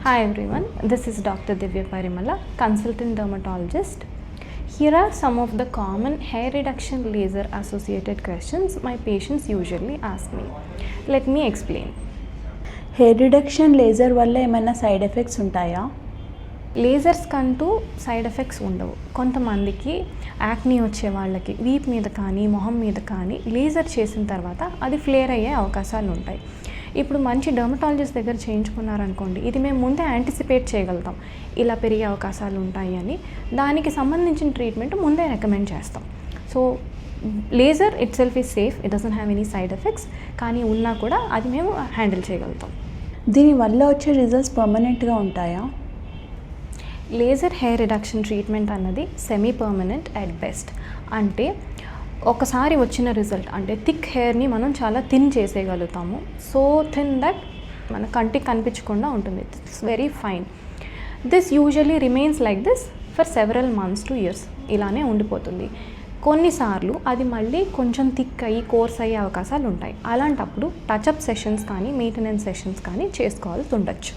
Hi everyone, this is Dr. Divya Parimala, consultant dermatologist. Here are some of the common hair reduction laser associated questions my patients usually ask me. Let me explain. Hair reduction laser వల్ల ఏమైనా side effects ఉంటాయా? Lasers కంటూ side effects ఉండవు. కొంతమందికి acne వచ్చే వాళ్ళకి వీప్ మీద కానీ మొహం మీద కానీ లేజర్ చేసిన తర్వాత అది ఫ్లేర్ అయ్యే అవకాశాలు ఉంటాయి. ఇప్పుడు మంచి డర్మటాలజిస్ట్ దగ్గర చేయించుకున్నారనుకోండి, ఇది మేము ముందే యాంటిసిపేట్ చేయగలుగుతాం ఇలా పెరిగే అవకాశాలు ఉంటాయి అని. దానికి సంబంధించిన ట్రీట్మెంట్ ముందే రికమెండ్ చేస్తాం. So laser it self is safe, it doesn't have any side effects, కానీ ఉన్నా కూడా అది మేము హ్యాండిల్ చేయగలుగుతాం. దీనివల్ల వచ్చే రిజల్ట్స్ పర్మనెంట్గా ఉంటాయా? లేజర్ హెయిర్ రిడక్షన్ ట్రీట్మెంట్ అన్నది సెమీ పర్మనెంట్ అట్ బెస్ట్. అంటే ఒకసారి వచ్చిన రిజల్ట్ అంటే థిక్ హెయిర్ని మనం చాలా థిన్ చేసేయగలుగుతాము. సో థిన్ దట్ మన కంటికి కనిపించకుండా ఉంటుంది. It's very fine. This usually remains like this for several months two years, ఇలానే ఉండిపోతుంది. కొన్నిసార్లు అది మళ్ళీ కొంచెం థిక్ అయ్యి కోర్స్ అయ్యే అవకాశాలు ఉంటాయి. అలాంటప్పుడు టచ్అప్ సెషన్స్ కానీ మెయింటెనెన్స్ సెషన్స్ కానీ చేసుకోవాల్సి ఉండొచ్చు.